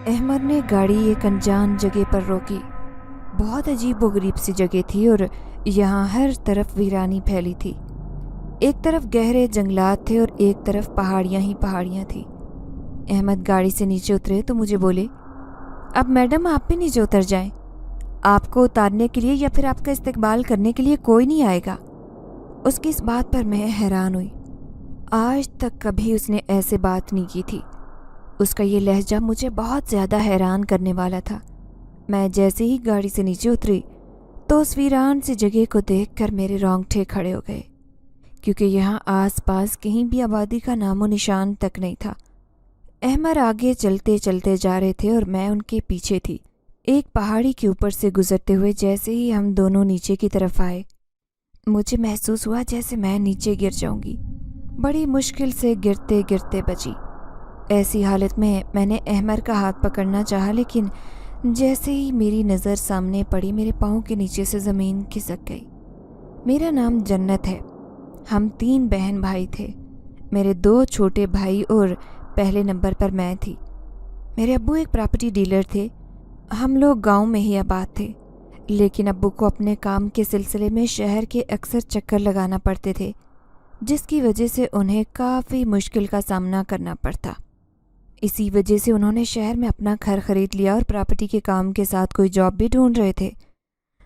احمد نے گاڑی ایک انجان جگہ پر روکی۔ بہت عجیب و غریب سی جگہ تھی اور یہاں ہر طرف ویرانی پھیلی تھی۔ ایک طرف گہرے جنگلات تھے اور ایک طرف پہاڑیاں ہی پہاڑیاں تھیں۔ احمد گاڑی سے نیچے اترے تو مجھے بولے، اب میڈم آپ بھی نیچے اتر جائیں، آپ کو اتارنے کے لیے یا پھر آپ کا استقبال کرنے کے لیے کوئی نہیں آئے گا۔ اس کی اس بات پر میں حیران ہوئی۔ آج تک کبھی اس نے ایسے بات نہیں کی تھی۔ اس کا یہ لہجہ مجھے بہت زیادہ حیران کرنے والا تھا۔ میں جیسے ہی گاڑی سے نیچے اتری تو اس ویران سی جگہ کو دیکھ کر میرے رونگٹے کھڑے ہو گئے، کیونکہ یہاں آس پاس کہیں بھی آبادی کا نام و نشان تک نہیں تھا۔ احمد آگے چلتے چلتے جا رہے تھے اور میں ان کے پیچھے تھی۔ ایک پہاڑی کے اوپر سے گزرتے ہوئے جیسے ہی ہم دونوں نیچے کی طرف آئے، مجھے محسوس ہوا جیسے میں نیچے گر جاؤں گی۔ بڑی مشکل سے گرتے گرتے بچی۔ ایسی حالت میں نے احمد کا ہاتھ پکڑنا چاہا، لیکن جیسے ہی میری نظر سامنے پڑی میرے پاؤں کے نیچے سے زمین کھسک گئی۔ میرا نام جنت ہے۔ ہم 3 بہن بھائی تھے۔ میرے 2 چھوٹے بھائی اور پہلے نمبر پر میں تھی۔ میرے ابو ایک پراپرٹی ڈیلر تھے۔ ہم لوگ گاؤں میں ہی آباد تھے، لیکن ابو کو اپنے کام کے سلسلے میں شہر کے اکثر چکر لگانا پڑتے تھے، جس کی وجہ سے انہیں کافی مشکل کا سامنا کرنا پڑتا۔ اسی وجہ سے انہوں نے شہر میں اپنا گھر خرید لیا اور پراپرٹی کے کام کے ساتھ کوئی جاب بھی ڈھونڈ رہے تھے۔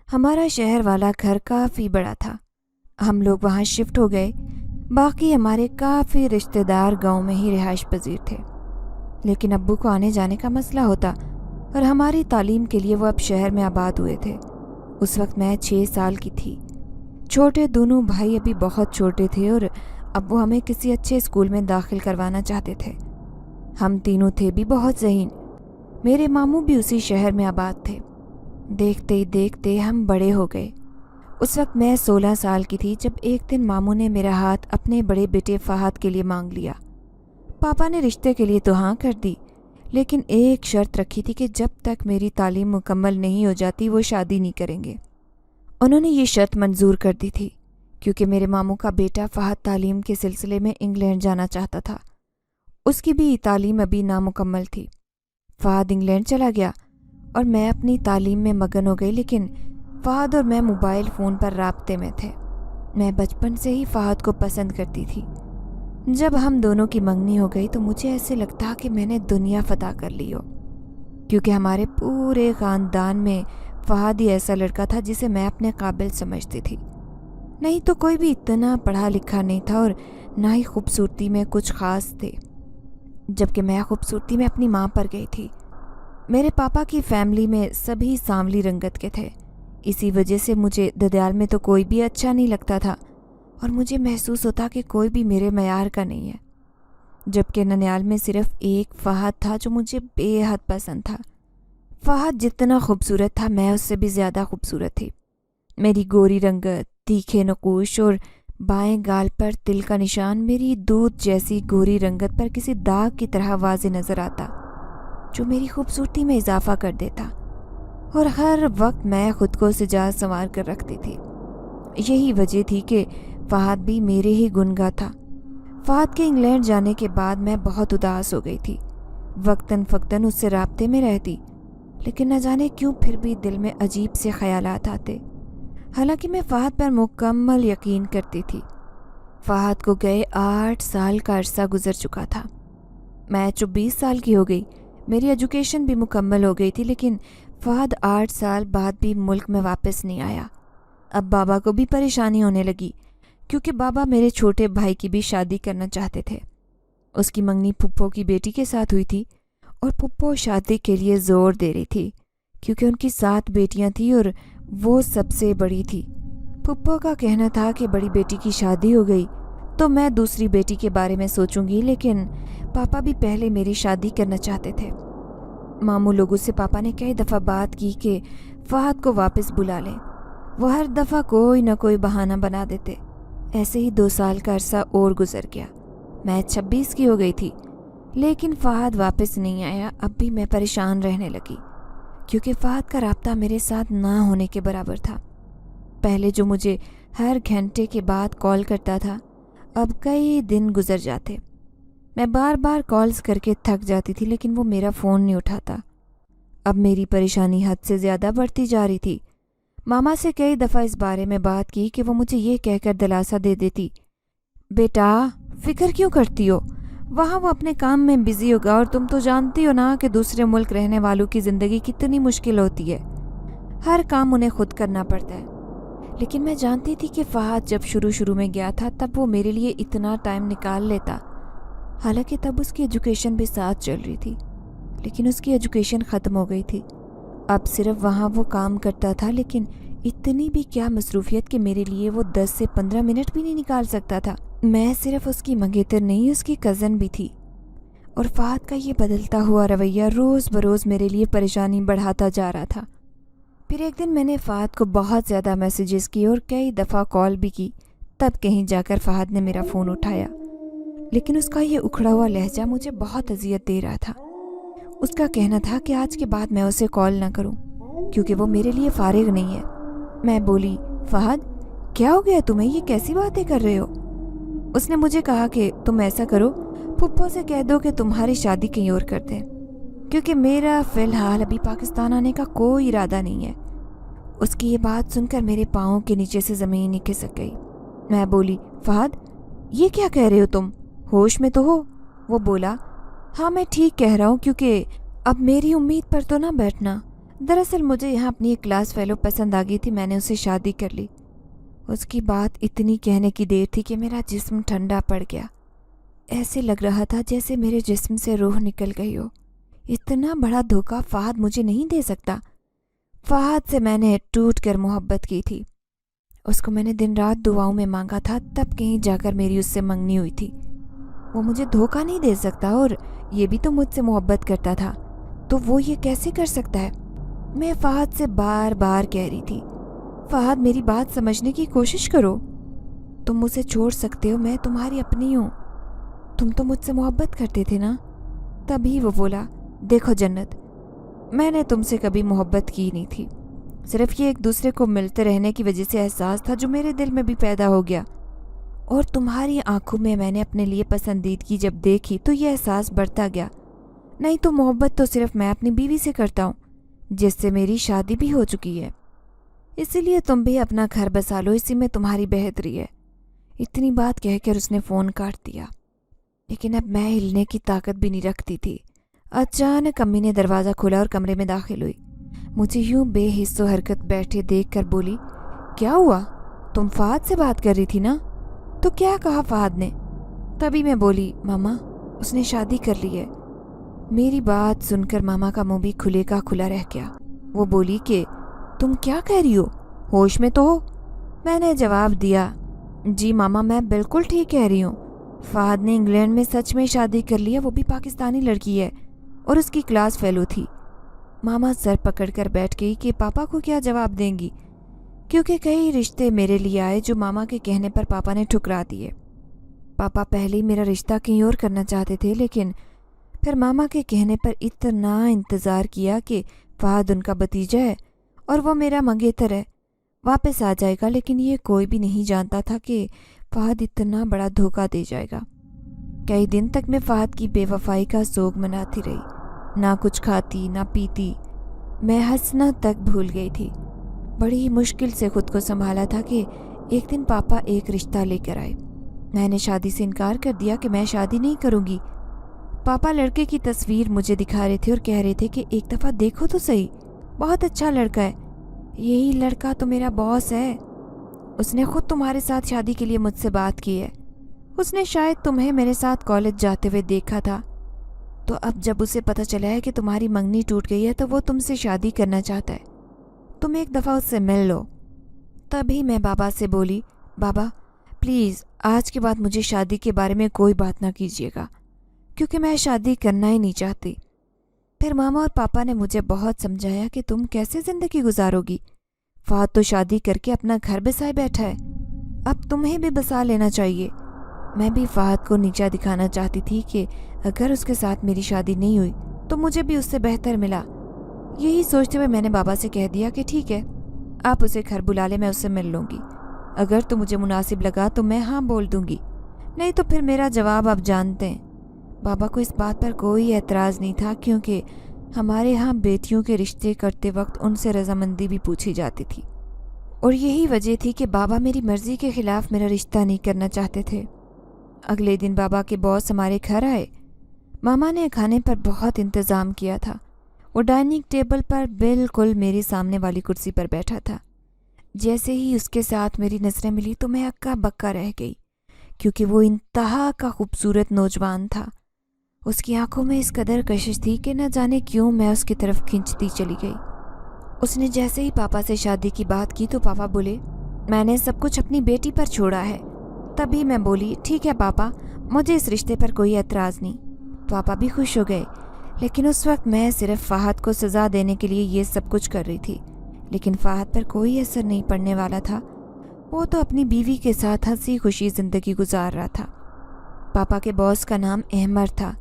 ہمارا شہر والا گھر کافی بڑا تھا۔ ہم لوگ وہاں شفٹ ہو گئے۔ باقی ہمارے کافی رشتہ دار گاؤں میں ہی رہائش پذیر تھے، لیکن ابو کو آنے جانے کا مسئلہ ہوتا اور ہماری تعلیم کے لیے وہ اب شہر میں آباد ہوئے تھے۔ اس وقت میں 6 سال کی تھی۔ چھوٹے دونوں بھائی ابھی بہت چھوٹے تھے اور ابو ہمیں کسی اچھے اسکول میں داخل کروانا چاہتے تھے۔ ہم تینوں تھے بھی بہت ذہین۔ میرے ماموں بھی اسی شہر میں آباد تھے۔ دیکھتے ہی دیکھتے ہم بڑے ہو گئے۔ اس وقت میں 16 سال کی تھی جب ایک دن ماموں نے میرا ہاتھ اپنے بڑے بیٹے فہد کے لیے مانگ لیا۔ پاپا نے رشتے کے لیے تو ہاں کر دی، لیکن ایک شرط رکھی تھی کہ جب تک میری تعلیم مکمل نہیں ہو جاتی وہ شادی نہیں کریں گے۔ انہوں نے یہ شرط منظور کر دی تھی کیونکہ میرے ماموں کا بیٹا فہد تعلیم کے سلسلے میں انگلینڈ جانا چاہتا تھا۔ اس کی بھی تعلیم ابھی نامکمل تھی۔ فہد انگلینڈ چلا گیا اور میں اپنی تعلیم میں مگن ہو گئی، لیکن فہد اور میں موبائل فون پر رابطے میں تھے۔ میں بچپن سے ہی فہد کو پسند کرتی تھی۔ جب ہم دونوں کی منگنی ہو گئی تو مجھے ایسے لگتا کہ میں نے دنیا فتح کر لی ہو، کیونکہ ہمارے پورے خاندان میں فہد ہی ایسا لڑکا تھا جسے میں اپنے قابل سمجھتی تھی۔ نہیں تو کوئی بھی اتنا پڑھا لکھا نہیں تھا اور نہ ہی خوبصورتی میں کچھ خاص تھے، جبکہ میں خوبصورتی میں اپنی ماں پر گئی تھی۔ میرے پاپا کی فیملی میں سبھی سانولی رنگت کے تھے، اسی وجہ سے مجھے ددیال میں تو کوئی بھی اچھا نہیں لگتا تھا اور مجھے محسوس ہوتا کہ کوئی بھی میرے معیار کا نہیں ہے، جبکہ ننیال میں صرف ایک فہد تھا جو مجھے بے حد پسند تھا۔ فہد جتنا خوبصورت تھا میں اس سے بھی زیادہ خوبصورت تھی۔ میری گوری رنگت، تیکھے نقوش اور بائیں گال پر تل کا نشان میری دودھ جیسی گوری رنگت پر کسی داغ کی طرح واضح نظر آتا، جو میری خوبصورتی میں اضافہ کر دیتا، اور ہر وقت میں خود کو سجا سنوار کر رکھتی تھی۔ یہی وجہ تھی کہ فہد بھی میرے ہی گنگا تھا۔ فہد کے انگلینڈ جانے کے بعد میں بہت اداس ہو گئی تھی۔ وقتاً فوقتاً اس سے رابطے میں رہتی، لیکن نہ جانے کیوں پھر بھی دل میں عجیب سے خیالات آتے، حالانکہ میں فہد پر مکمل یقین کرتی تھی۔ فہد کو گئے 8 سال کا عرصہ گزر چکا تھا۔ میں 24 سال کی ہو گئی، میری ایجوکیشن بھی مکمل ہو گئی تھی، لیکن فہد 8 سال بعد بھی ملک میں واپس نہیں آیا۔ اب بابا کو بھی پریشانی ہونے لگی، کیونکہ بابا میرے چھوٹے بھائی کی بھی شادی کرنا چاہتے تھے۔ اس کی منگنی پھپھو کی بیٹی کے ساتھ ہوئی تھی اور پھپھو شادی کے لیے زور دے رہی تھی، کیونکہ ان کی 7 بیٹیاں تھیں اور وہ سب سے بڑی تھی۔ پھپھو کا کہنا تھا کہ بڑی بیٹی کی شادی ہو گئی تو میں دوسری بیٹی کے بارے میں سوچوں گی، لیکن پاپا بھی پہلے میری شادی کرنا چاہتے تھے۔ ماموں لوگوں سے پاپا نے کئی دفعہ بات کی کہ فہد کو واپس بلا لیں، وہ ہر دفعہ کوئی نہ کوئی بہانہ بنا دیتے۔ ایسے ہی 2 سال کا عرصہ اور گزر گیا۔ میں 26 کی ہو گئی تھی، لیکن فہد واپس نہیں آیا۔ اب بھی میں پریشان رہنے لگی، کیونکہ فہد کا رابطہ میرے ساتھ نہ ہونے کے برابر تھا۔ پہلے جو مجھے ہر گھنٹے کے بعد کال کرتا تھا، اب کئی دن گزر جاتے۔ میں بار بار کالز کر کے تھک جاتی تھی، لیکن وہ میرا فون نہیں اٹھاتا۔ अब मेरी परेशानी हद से ज़्यादा बढ़ती जा रही थी। मामा से कई दफ़ा इस बारे में बात की कि वो मुझे ये कहकर दिलासा दे देती, बेटा फिक्र क्यों करती हो, वहाँ वो अपने काम में बिज़ी होगा और तुम तो जानती हो ना कि दूसरे मुल्क रहने वालों की ज़िंदगी कितनी मुश्किल होती है। हर काम उन्हें खुद करना पड़ता है। लेकिन मैं जानती थी कि फ़हाद जब शुरू में गया था तब वो मेरे लिए इतना टाइम निकाल लेता। हालांकि तब उसकी एजुकेशन भी साथ चल रही थी, लेकिन उसकी एजुकेशन ख़त्म हो गई थी। अब सिर्फ वहाँ वो काम करता था, लेकिन इतनी भी क्या मसरूफियत कि मेरे लिए वो 10 से 15 मिनट भी नहीं निकाल सकता था। मैं सिर्फ उसकी मंगेतर नहीं, उसकी कज़न भी थी। और फ़हाद का ये बदलता हुआ रवैया रोज़ बरोज़ मेरे लिए परेशानी बढ़ाता जा रहा था। फिर एक दिन मैंने फ़हाद को बहुत ज़्यादा मैसेजेस किए और कई दफ़ा कॉल भी की। तब कहीं जाकर फ़हाद ने मेरा फ़ोन उठाया, लेकिन उसका ये उखड़ा हुआ लहजा मुझे बहुत अजियत दे रहा था। उसका कहना था कि आज के बाद मैं उसे कॉल ना करूं, क्योंकि वो मेरे लिए फारिग नहीं है। मैं बोली, फ़हाद क्या हो गया तुम्हें, ये कैसी बातें कर रहे हो? उसने मुझे कहा कि तुम ऐसा करो, फुप्पो से कह दो कि तुम्हारी शादी कहीं और कर दें, क्योंकि मेरा फ़िलहाल अभी पाकिस्तान आने का कोई इरादा नहीं है। उसकी ये बात सुनकर मेरे पाँव के नीचे से ज़मीन ही खिसक गई। मैं बोली, फ़हाद ये क्या कह रहे हो तुम, होश में तो हो? वो बोला, हाँ मैं ठीक कह रहा हूँ, क्योंकि अब मेरी उम्मीद पर तो ना बैठना। दरअसल मुझे यहाँ अपनी एक क्लास फेलो पसंद आ गई थी, मैंने उससे शादी कर ली। उसकी बात इतनी कहने की देर थी कि मेरा जिस्म ठंडा पड़ गया। ऐसे लग रहा था जैसे मेरे जिस्म से रूह निकल गई हो। इतना बड़ा धोखा फ़हाद मुझे नहीं दे सकता। फ़हाद से मैंने टूट कर मोहब्बत की थी। उसको मैंने दिन रात दुआओं में मांगा था, तब कहीं जाकर मेरी उससे मंगनी हुई थी। वो मुझे धोखा नहीं दे सकता, और ये भी तो मुझसे मोहब्बत करता था, तो वो ये कैसे कर सकता है? मैं फ़हाद से बार बार कह रही थी, फ़हाद मेरी बात समझने की कोशिश करो, तुम मुझे छोड़ सकते हो, मैं तुम्हारी अपनी हूँ, तुम तो मुझसे मोहब्बत करते थे ना। तभी वो बोला, देखो जन्नत, मैंने तुमसे कभी मोहब्बत की नहीं थी, सिर्फ ये एक दूसरे को मिलते रहने की वजह से एहसास था जो मेरे दिल में भी पैदा हो गया, और तुम्हारी आंखों में मैंने अपने लिए पसंदीदगी जब देखी तो ये एहसास बढ़ता गया। नहीं तो मोहब्बत तो सिर्फ मैं अपनी बीवी से करता हूँ, जिससे मेरी शादी भी हो चुकी है, इसीलिए तुम भी अपना घर बसा लो, इसी में तुम्हारी बेहतरी है। इतनी बात कहकर उसने फ़ोन काट दिया। लेकिन अब मैं हिलने की ताकत भी नहीं रखती थी। अचानक अम्मी ने दरवाज़ा खोला और कमरे में दाखिल हुई। मुझे यूं बेहिस्सो हरकत बैठे देखकर बोली, क्या हुआ, तुम फ़हाद से बात कर रही थी ना? तो क्या कहा फ़हाद ने? तभी मैं बोली, मामा उसने शादी कर ली है। मेरी बात सुनकर मामा का मुंह भी खुले का खुला रह गया। वो बोली कि तुम क्या कह रही हो, होश में तो हो? मैंने जवाब दिया, जी मामा मैं बिल्कुल ठीक कह रही हूँ, फ़हाद ने इंग्लैंड में सच में शादी कर ली है, वो भी पाकिस्तानी लड़की है और उसकी क्लास फेलो थी। मामा सर पकड़कर बैठ गई कि पापा को क्या जवाब देंगी, क्योंकि कई रिश्ते मेरे लिए आए जो मामा के कहने पर पापा ने ठुकरा दिए। पापा पहले ही मेरा रिश्ता कहीं और करना चाहते थे, लेकिन फिर मामा के कहने पर इतना इंतज़ार किया कि फ़हाद उनका भतीजा है और वो मेरा मंगेतर है, वापस आ जाएगा। लेकिन ये कोई भी नहीं जानता था कि फ़हाद इतना बड़ा धोखा दे जाएगा। कई दिन तक मैं फ़हाद की बेवफाई का सोग मनाती रही, ना कुछ खाती ना पीती, मैं हंसना तक भूल गई थी। बड़ी मुश्किल से खुद को संभाला था कि एक दिन पापा एक रिश्ता लेकर आए। मैंने शादी से इनकार कर दिया कि मैं शादी नहीं करूँगी। पापा लड़के की तस्वीर मुझे दिखा रहे थे और कह रहे थे कि एक दफ़ा देखो तो सही, बहुत अच्छा लड़का है, यही लड़का तो मेरा बॉस है, उसने खुद तुम्हारे साथ शादी के लिए मुझसे बात की है, उसने शायद तुम्हें मेरे साथ कॉलेज जाते हुए देखा था, तो अब जब उसे पता चला है कि तुम्हारी मंगनी टूट गई है तो वो तुमसे शादी करना चाहता है, तुम एक दफ़ा उससे मिल लो। तभी मैं बाबा से बोली, बाबा प्लीज़ आज के बाद मुझे शादी के बारे में कोई बात ना कीजिएगा, क्योंकि मैं शादी करना ही नहीं चाहती। फिर मामा और पापा ने मुझे बहुत समझाया कि तुम कैसे ज़िंदगी गुजारोगी, फ़हाद तो शादी करके अपना घर बसाए बैठा है, अब तुम्हें भी बसा लेना चाहिए। मैं भी फ़हाद को नीचा दिखाना चाहती थी कि अगर उसके साथ मेरी शादी नहीं हुई तो मुझे भी उससे बेहतर मिला। यही सोचते हुए मैंने बाबा से कह दिया कि ठीक है, आप उसे घर बुला ले, मैं उससे मिल लूँगी, अगर तो मुझे मुनासिब लगा तो मैं हाँ बोल दूँगी, नहीं तो फिर मेरा जवाब आप जानते हैं। बाबा को इस बात पर कोई एतराज़ नहीं था, क्योंकि ہمارے ہاں بیٹیوں کے رشتے کرتے وقت ان سے رضامندی بھی پوچھی جاتی تھی، اور یہی وجہ تھی کہ بابا میری مرضی کے خلاف میرا رشتہ نہیں کرنا چاہتے تھے۔ اگلے دن بابا کے باس ہمارے گھر آئے۔ ماما نے کھانے پر بہت انتظام کیا تھا۔ وہ ڈائننگ ٹیبل پر بالکل میری سامنے والی کرسی پر بیٹھا تھا۔ جیسے ہی اس کے ساتھ میری نظریں ملی تو میں اکا بکا رہ گئی، کیونکہ وہ انتہا کا خوبصورت نوجوان تھا۔ اس کی آنکھوں میں اس قدر کشش تھی کہ نہ جانے کیوں میں اس کی طرف کھنچتی چلی گئی۔ اس نے جیسے ہی پاپا سے شادی کی بات کی تو پاپا بولے، میں نے سب کچھ اپنی بیٹی پر چھوڑا ہے۔ تبھی میں بولی، ٹھیک ہے پاپا، مجھے اس رشتے پر کوئی اعتراض نہیں۔ پاپا بھی خوش ہو گئے، لیکن اس وقت میں صرف فہد کو سزا دینے کے لیے یہ سب کچھ کر رہی تھی، لیکن فہد پر کوئی اثر نہیں پڑنے والا تھا۔ وہ تو اپنی بیوی کے ساتھ ہنسی خوشی زندگی گزار رہا تھا۔ پاپا کے باس کا نام احمر تھا۔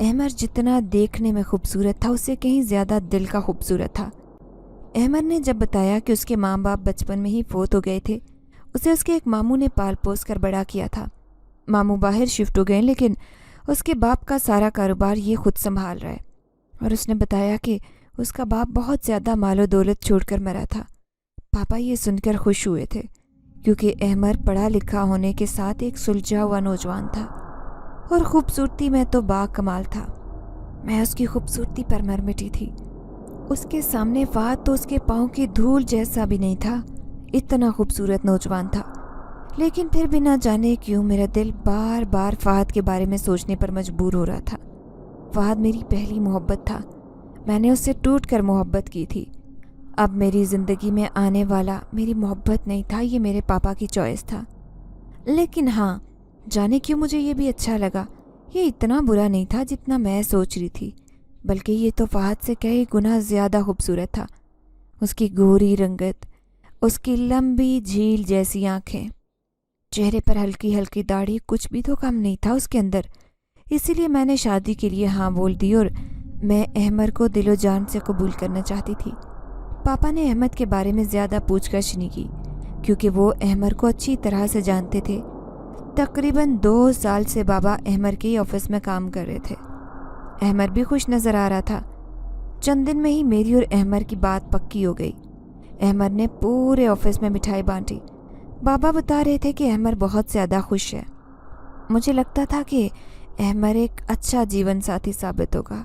احمر جتنا دیکھنے میں خوبصورت تھا، اس سے کہیں زیادہ دل کا خوبصورت تھا۔ احمر نے جب بتایا کہ اس کے ماں باپ بچپن میں ہی فوت ہو گئے تھے، اسے اس کے ایک ماموں نے پال پوس کر بڑا کیا تھا۔ ماموں باہر شفٹ ہو گئے، لیکن اس کے باپ کا سارا کاروبار یہ خود سنبھال رہا ہے، اور اس نے بتایا کہ اس کا باپ بہت زیادہ مال و دولت چھوڑ کر مرا تھا۔ پاپا یہ سن کر خوش ہوئے تھے، کیونکہ احمر پڑھا لکھا ہونے کے ساتھ ایک سلجھا ہوا نوجوان تھا، اور خوبصورتی میں تو با کمال تھا۔ میں اس کی خوبصورتی پر مر مٹی تھی۔ اس کے سامنے فہد تو اس کے پاؤں کی دھول جیسا بھی نہیں تھا، اتنا خوبصورت نوجوان تھا۔ لیکن پھر بھی نہ جانے کیوں میرا دل بار بار فہد کے بارے میں سوچنے پر مجبور ہو رہا تھا۔ فہد میری پہلی محبت تھا۔ میں نے اس سے ٹوٹ کر محبت کی تھی۔ اب میری زندگی میں آنے والا میری محبت نہیں تھا، یہ میرے پاپا کی چوائس تھا۔ لیکن ہاں، جانے کیوں مجھے یہ بھی اچھا لگا، یہ اتنا برا نہیں تھا جتنا میں سوچ رہی تھی، بلکہ یہ تو فہد سے کئی گنا زیادہ خوبصورت تھا۔ اس کی گوری رنگت، اس کی لمبی جھیل جیسی آنکھیں، چہرے پر ہلکی ہلکی داڑھی، کچھ بھی تو کم نہیں تھا اس کے اندر۔ اسی لیے میں نے شادی کے لیے ہاں بول دی، اور میں احمر کو دل و جان سے قبول کرنا چاہتی تھی۔ پاپا نے احمد کے بارے میں زیادہ پوچھ گچھ نہیں کی، کیونکہ وہ احمر کو اچھی طرح سے جانتے تھے۔ تقریباً 2 سال سے بابا احمر کے آفس میں کام کر رہے تھے۔ احمر بھی خوش نظر آ رہا تھا۔ چند دن میں ہی میری اور احمر کی بات پکی ہو گئی۔ احمر نے پورے آفس میں مٹھائی بانٹی۔ بابا بتا رہے تھے کہ احمر بہت زیادہ خوش ہے۔ مجھے لگتا تھا کہ احمر ایک اچھا جیون ساتھی ثابت ہوگا۔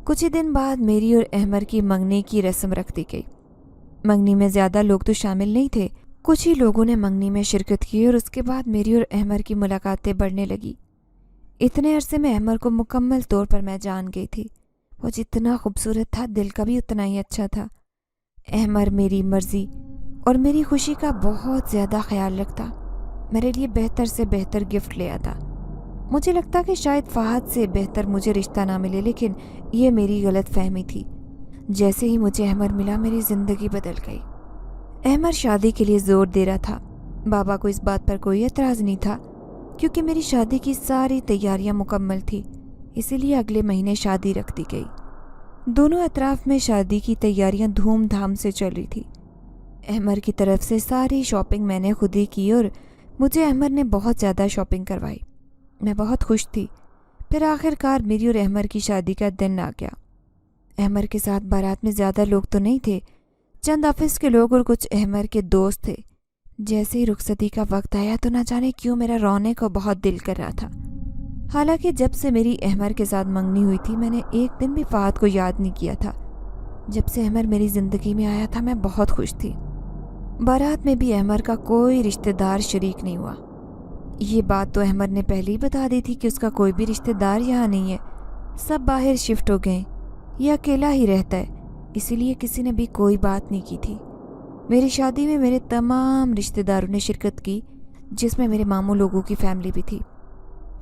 کچھ ہی دن بعد میری اور احمر کی منگنی کی رسم رکھ دی گئی۔ منگنی میں زیادہ لوگ تو شامل نہیں تھے، کچھ ہی لوگوں نے منگنی میں شرکت کی، اور اس کے بعد میری اور احمر کی ملاقاتیں بڑھنے لگی۔ اتنے عرصے میں احمر کو مکمل طور پر میں جان گئی تھی۔ وہ جتنا خوبصورت تھا، دل کا بھی اتنا ہی اچھا تھا۔ احمر میری مرضی اور میری خوشی کا بہت زیادہ خیال رکھتا، میرے لیے بہتر سے بہتر گفٹ لے آتا۔ مجھے لگتا کہ شاید فہد سے بہتر مجھے رشتہ نہ ملے، لیکن یہ میری غلط فہمی تھی۔ جیسے ہی مجھے احمر ملا، میری زندگی بدل گئی۔ احمر شادی کے لیے زور دے رہا تھا۔ بابا کو اس بات پر کوئی اعتراض نہیں تھا، کیونکہ میری شادی کی ساری تیاریاں مکمل تھی، اسی لیے اگلے مہینے شادی رکھ دی گئی۔ دونوں اطراف میں شادی کی تیاریاں دھوم دھام سے چل رہی تھی۔ احمر کی طرف سے ساری شاپنگ میں نے خود ہی کی، اور مجھے احمر نے بہت زیادہ شاپنگ کروائی۔ میں بہت خوش تھی۔ پھر آخر کار میری اور احمر کی شادی کا دن آ گیا۔ احمر کے ساتھ بارات میں زیادہ لوگ تو نہیں تھے، چند آفس کے لوگ اور کچھ احمر کے دوست تھے۔ جیسے ہی رخصتی کا وقت آیا تو نہ جانے کیوں میرا رونے کو بہت دل کر رہا تھا۔ حالانکہ جب سے میری احمر کے ساتھ منگنی ہوئی تھی، میں نے ایک دن بھی فہد کو یاد نہیں کیا تھا۔ جب سے احمر میری زندگی میں آیا تھا، میں بہت خوش تھی۔ بارات میں بھی احمر کا کوئی رشتہ دار شریک نہیں ہوا۔ یہ بات تو احمر نے پہلے ہی بتا دی تھی کہ اس کا کوئی بھی رشتہ دار یہاں نہیں ہے، سب باہر شفٹ ہو گئے، یہ اکیلا ہی رہتا ہے، اسی لیے کسی نے بھی کوئی بات نہیں کی تھی۔ میری شادی میں میرے تمام رشتہ داروں نے شرکت کی، جس میں میرے ماموں لوگوں کی فیملی بھی تھی۔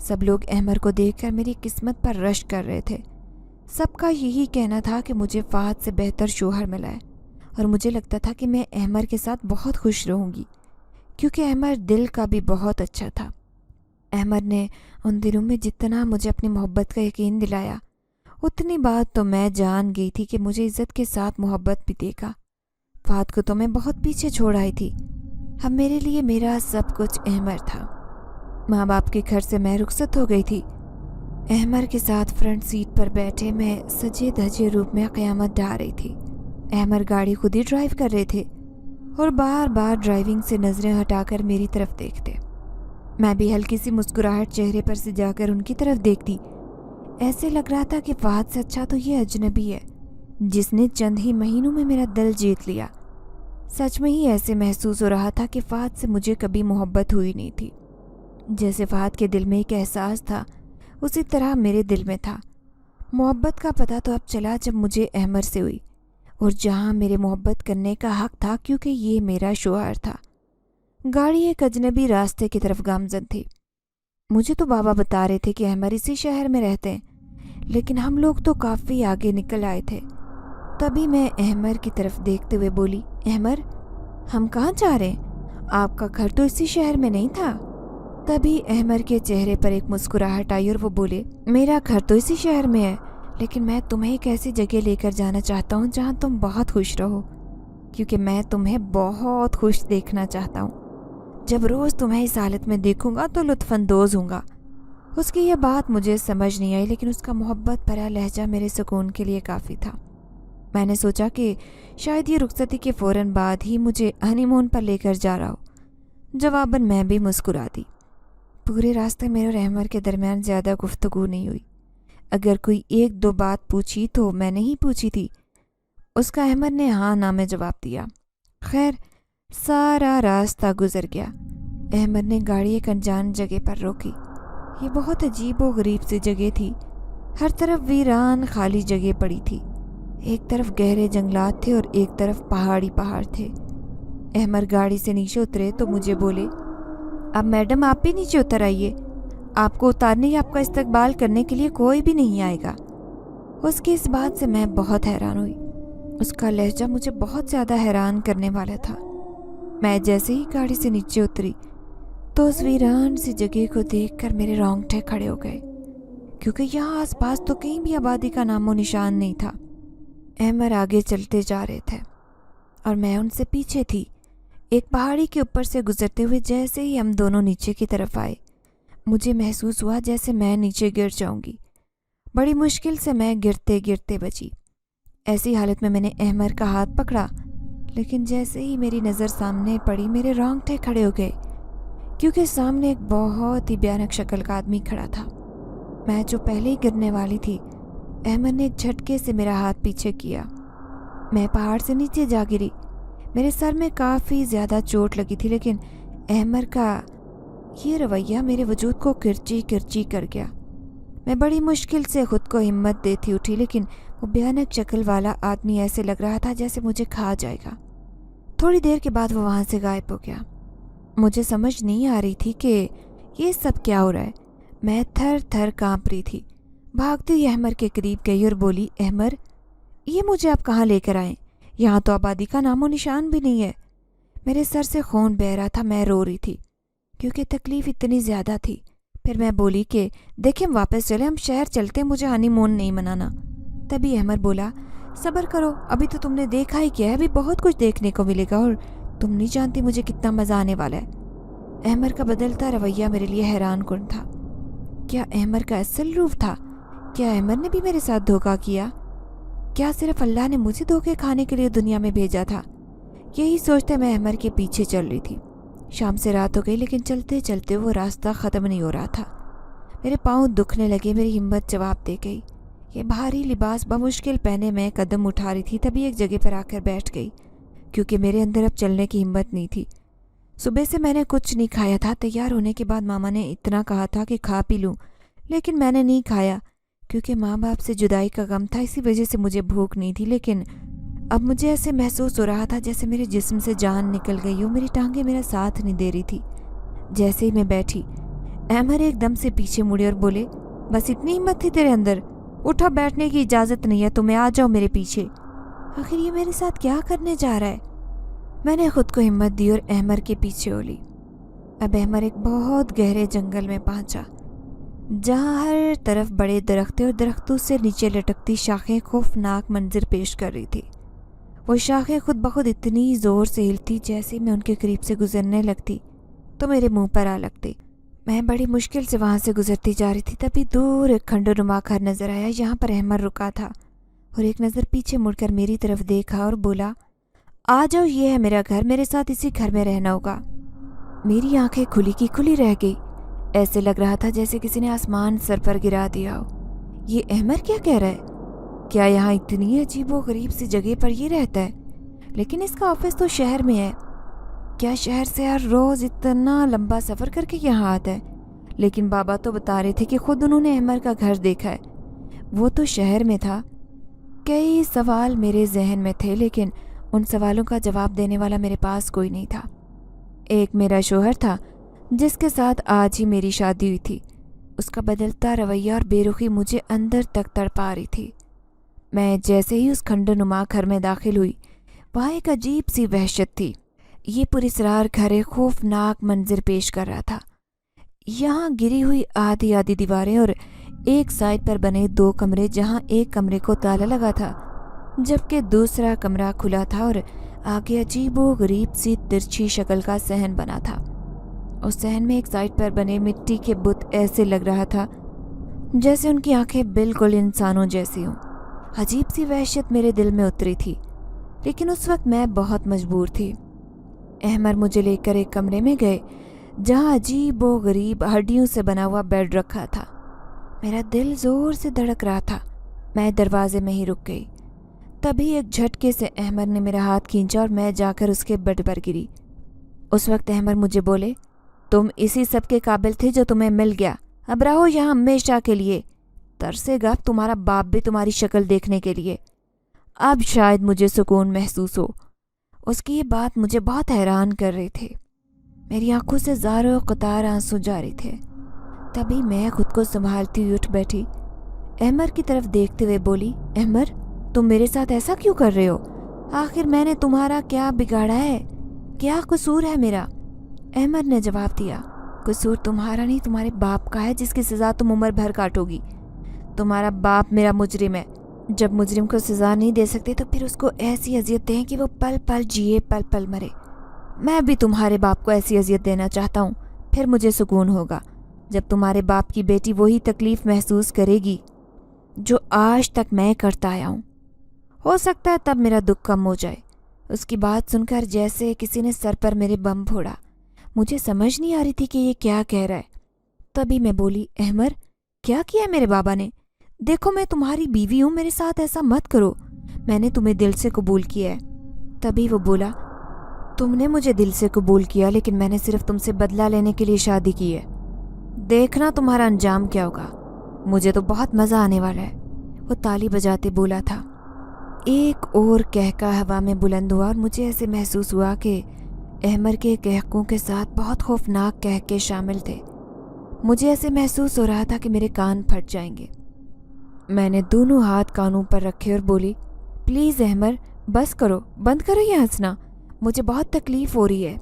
سب لوگ احمر کو دیکھ کر میری قسمت پر رشک کر رہے تھے۔ سب کا یہی کہنا تھا کہ مجھے فہد سے بہتر شوہر ملا ہے، اور مجھے لگتا تھا کہ میں احمر کے ساتھ بہت خوش رہوں گی، کیونکہ احمر دل کا بھی بہت اچھا تھا۔ احمر نے ان دنوں میں جتنا مجھے اپنی محبت کا یقین دلایا، اتنی بات تو میں جان گئی تھی کہ مجھے عزت کے ساتھ محبت بھی دے گا۔ فہد کو تو میں بہت پیچھے چھوڑ آئی تھی۔ اب میرے لیے میرا سب کچھ احمر تھا۔ ماں باپ کے گھر سے میں رخصت ہو گئی تھی۔ अहमर के साथ फ्रंट सीट पर बैठे मैं सजे धजे रूप में क़यामत ढा रही थी। अहमर गाड़ी खुद ही ड्राइव कर रहे थे और बार बार ड्राइविंग से नज़रें हटाकर मेरी तरफ देखते। मैं भी हल्की सी मुस्कुराहट चेहरे पर से जाकर उनकी तरफ देखती। ऐसे लग रहा था कि फ़हद से अच्छा तो ये अजनबी है जिसने चंद ही महीनों में मेरा दिल जीत लिया। सच में ही ऐसे महसूस हो रहा था कि फ़हद से मुझे कभी मोहब्बत हुई नहीं थी। जैसे फ़हद के दिल में एक एहसास था, उसी तरह मेरे दिल में था। मोहब्बत का पता तो अब चला जब मुझे अहमर से हुई, और जहाँ मेरे मोहब्बत करने का हक था क्योंकि ये मेरा शौहर था। गाड़ी एक अजनबी रास्ते की तरफ गामजन थी। मुझे तो बाबा बता रहे थे कि अहमर इसी शहर में रहते हैं, लेकिन हम लोग तो काफ़ी आगे निकल आए थे। तभी मैं अहमर की तरफ देखते हुए बोली, अहमर, हम कहाँ जा रहे हैं? आपका घर तो इसी शहर में नहीं था? तभी अहमर के चेहरे पर एक मुस्कुराहट आई और वो बोले, मेरा घर तो इसी शहर में है, लेकिन मैं तुम्हें एक ऐसी जगह लेकर जाना चाहता हूँ जहाँ तुम बहुत खुश रहो, क्योंकि मैं तुम्हें बहुत खुश देखना चाहता हूँ। जब रोज़ तुम्हें इस हालत में देखूंगा तो लुत्फ़अंदोज़ होऊंगा। उसकी यह बात मुझे समझ नहीं आई, लेकिन उसका मोहब्बत भरा लहजा मेरे सुकून के लिए काफ़ी था। मैंने सोचा कि शायद ये रुखसती के फ़ौरन बाद ही मुझे हनीमून पर लेकर जा रहा हो। जवाबन मैं भी मुस्कुरा दी। पूरे रास्ते मेरे और अहमर के दरमियान ज़्यादा गुफ्तगू नहीं हुई। अगर कोई एक दो बात पूछी तो मैंने ही पूछी थी। उसका अहमर ने हाँ ना में जवाब दिया। खैर, सारा रास्ता गुजर गया। अहमर ने गाड़ी एक अनजान जगह पर रोकी। ये बहुत अजीब व गरीब सी जगह थी। हर तरफ वीरान खाली जगह पड़ी थी। एक तरफ गहरे जंगलात थे और एक तरफ पहाड़ी पहाड़ थे। अहमर गाड़ी से नीचे उतरे तो मुझे बोले, अब मैडम आप भी नीचे उतर आइए, आपको उतारने या आपका इस्तकबाल करने के लिए कोई भी नहीं आएगा। उसकी इस बात से मैं बहुत हैरान हुई। उसका लहजा मुझे बहुत ज़्यादा हैरान करने वाला था। मैं जैसे ही गाड़ी से नीचे उतरी तो उस वीरान सी जगह को देखकर मेरे रोंगटे खड़े हो गए, क्योंकि यहाँ आसपास तो कहीं भी आबादी का नामो निशान नहीं था। अहमर आगे चलते जा रहे थे और मैं उनसे पीछे थी। एक पहाड़ी के ऊपर से गुजरते हुए जैसे ही हम दोनों नीचे की तरफ आए, मुझे महसूस हुआ जैसे मैं नीचे गिर जाऊंगी। बड़ी मुश्किल से मैं गिरते गिरते बची। ऐसी हालत में मैंने अहमर का हाथ पकड़ा, लेकिन जैसे ही मेरी नज़र सामने पड़ी मेरे रोंगटे खड़े हो गए, क्योंकि सामने एक बहुत ही भयानक शक्ल का आदमी खड़ा था। मैं जो पहले ही गिरने वाली थी, अहमर ने एक झटके से मेरा हाथ पीछे किया। मैं पहाड़ से नीचे जा गिरी। मेरे सर में काफ़ी ज़्यादा चोट लगी थी, लेकिन अहमर का ये रवैया मेरे वजूद को किरची किरची कर गया। मैं बड़ी मुश्किल से खुद को हिम्मत देती उठी, लेकिन वो भयानक शक्ल वाला आदमी ऐसे लग रहा था जैसे मुझे खा जाएगा। थोड़ी देर के बाद वो वहाँ से गायब हो गया। मुझे समझ नहीं आ रही थी कि ये सब क्या हो रहा है। मैं थर थर काँप रही थी। भागती हुई अहमर के करीब गई और बोली, अहमर, ये मुझे आप कहाँ लेकर आए? यहाँ तो आबादी का नामो निशान भी नहीं है। मेरे सर से खून बह रहा था। मैं रो रही थी क्योंकि तकलीफ़ इतनी ज़्यादा थी। फिर मैं बोली कि देखिए, हम वापस चले, हम शहर चलते हैं, मुझे हनीमून नहीं मनाना। तभी अहमर बोला, सब्र करो, अभी तो तुमने देखा ही क्या है, अभी बहुत कुछ देखने को मिलेगा और तुम नहीं जानती मुझे कितना मज़ा आने वाला है। अहमर का बदलता रवैया मेरे लिए हैरान कुन था। क्या अहमर का असल रूप था? क्या अहमर ने भी मेरे साथ धोखा किया? क्या सिर्फ अल्लाह ने मुझे धोखे खाने के लिए दुनिया में भेजा था? यही सोचते मैं अहमर के पीछे चल रही थी। शाम से रात हो गई, लेकिन चलते चलते वो रास्ता ख़त्म नहीं हो रहा था। मेरे पाँव दुखने लगे, मेरी हिम्मत जवाब दे गई। ये भारी लिबास बमुश्किल पहने मैं कदम उठा रही थी, तभी एक जगह पर आकर बैठ गई, क्योंकि मेरे अंदर अब चलने की हिम्मत नहीं थी। सुबह से मैंने कुछ नहीं खाया था। तैयार होने के बाद मामा ने इतना कहा था कि खा पी लूँ, लेकिन मैंने नहीं खाया क्योंकि माँ बाप से जुदाई का गम था। इसी वजह से मुझे भूख नहीं थी, लेकिन अब मुझे ऐसे महसूस हो रहा था जैसे मेरे जिस्म से जान निकल गई हो। मेरी टांगें मेरा साथ नहीं दे रही थी। जैसे ही मैं बैठी, अहमर एकदम से पीछे मुड़े और बोले, बस इतनी हिम्मत थी तेरे अंदर? उठा, बैठने की इजाज़त नहीं है तुम्हें, आ जाओ मेरे पीछे। आखिर ये मेरे साथ क्या करने जा रहा है? मैंने खुद को हिम्मत दी और अहमर के पीछे हो ली। अब अहमर एक बहुत गहरे जंगल में पहुंचा, जहाँ हर तरफ बड़े दरख्त थे और दरख्तों से नीचे लटकती शाखें खौफनाक मंजर पेश कर रही थी। वो शाखें खुद ब खुद इतनी ज़ोर से हिलती, जैसे मैं उनके करीब से गुजरने लगती तो मेरे मुंह पर आ लगती। मैं बड़ी मुश्किल से वहाँ से गुजरती जा रही थी, तभी दूर एक खंडनुमा घर नजर आया। यहाँ पर अहमद रुका था और एक नज़र पीछे मुड़कर मेरी तरफ देखा और बोला, आ जाओ, ये है मेरा घर, मेरे साथ इसी घर में रहना होगा। मेरी आंखें खुली की खुली रह गई। ऐसे लग रहा था जैसे किसी ने आसमान सर पर गिरा दिया हो। ये अहमद क्या कह रहा है? क्या यहाँ इतनी अजीबो गरीब सी जगह पर ये रहता है? लेकिन इसका ऑफिस तो शहर में है। क्या शहर से हर रोज़ इतना लंबा सफ़र करके यहाँ आता है? लेकिन बाबा तो बता रहे थे कि खुद उन्होंने अहमद का घर देखा है, वो तो शहर में था। कई सवाल मेरे जहन में थे, लेकिन उन सवालों का जवाब देने वाला मेरे पास कोई नहीं था। एक मेरा शोहर था जिसके साथ आज ही मेरी शादी हुई थी। उसका बदलता रवैया और बेरुखी मुझे अंदर तक तड़पा रही थी। मैं जैसे ही उस खंडनुमा घर में दाखिल हुई, वहाँ एक अजीब सी वहशत थी। ये पुरस्रार घर एक खौफनाक मंजर पेश कर रहा था। यहाँ गिरी हुई आधी आधी दीवारें और एक साइड पर बने 2 कमरे, जहाँ एक कमरे को ताला लगा था जबकि दूसरा कमरा खुला था, और आगे अजीबो गरीब सी तिरछी शक्ल का सहन बना था। उस सहन में एक साइड पर बने मिट्टी के बुत ऐसे लग रहा था जैसे उनकी आंखें बिल्कुल इंसानों जैसी हों। अजीब सी वहशत मेरे दिल में उतरी थी, लेकिन उस वक्त मैं बहुत मजबूर थी। अहमद मुझे लेकर एक कमरे में गए जहाँ अजीब व गरीब हड्डियों से बना हुआ बेड रखा था। मेरा दिल जोर से धड़क रहा था। मैं दरवाजे में ही रुक गई। तभी एक झटके से अहमद ने मेरा हाथ खींचा और मैं जाकर उसके बेड पर गिरी। उस वक्त अहमद मुझे बोले, तुम इसी सब के काबिल थे जो तुम्हें मिल गया, अब रहो यहाँ हमेशा के लिए। तरसेगा तुम्हारा बाप भी तुम्हारी शक्ल देखने के लिए। अब शायद मुझे सुकून महसूस हो। उसकी ये बात मुझे बहुत हैरान कर रही थी। मेरी आंखों से ज़ारो कतार आंसू जारी थे। तभी मैं खुद को संभालती हुई उठ बैठी। अहमद की तरफ देखते हुए बोली, अहमद, तुम मेरे साथ ऐसा क्यों कर रहे हो? आखिर मैंने तुम्हारा क्या बिगाड़ा है? क्या कसूर है मेरा? अहमद ने जवाब दिया, कसूर तुम्हारा नहीं, तुम्हारे बाप का है, जिसकी सज़ा तुम उम्र भर काटोगी। तुम्हारा बाप मेरा मुजरिम है। जब मुजरिम को सज़ा नहीं दे सकते तो फिर उसको ऐसी अजियत दें कि वो पल पल जिए, पल पल मरे। मैं भी तुम्हारे बाप को ऐसी अजियत देना चाहता हूँ, फिर मुझे सुकून होगा। जब तुम्हारे बाप की बेटी वही तकलीफ़ महसूस करेगी जो आज तक मैं करता आया हूँ, हो सकता है तब मेरा दुख कम हो जाए। उसकी बात सुनकर जैसे किसी ने सर पर मेरे बम फोड़ा। मुझे समझ नहीं आ रही थी कि ये क्या कह रहा है। तभी मैं बोली, अहमद, क्या किया मेरे बाबा ने? देखो, मैं तुम्हारी बीवी हूँ, मेरे साथ ऐसा मत करो। मैंने तुम्हें दिल से कबूल किया है। तभी वो बोला, तुमने मुझे दिल से कबूल किया, लेकिन मैंने सिर्फ तुमसे बदला लेने के लिए शादी की है। देखना तुम्हारा अंजाम क्या होगा। मुझे तो बहुत मज़ा आने वाला है। वो ताली बजाते बोला था। एक और कहका हवा में बुलंद हुआ और मुझे ऐसे महसूस हुआ कि अहमद के कहकों के साथ बहुत खौफनाक कहके शामिल थे। मुझे ऐसे महसूस हो रहा था कि मेरे कान फट जाएंगे। मैंने दोनों हाथ कानों पर रखे और बोली, प्लीज़ अहमद, बस करो, बंद करो ये हंसना, मुझे बहुत तकलीफ़ हो रही है।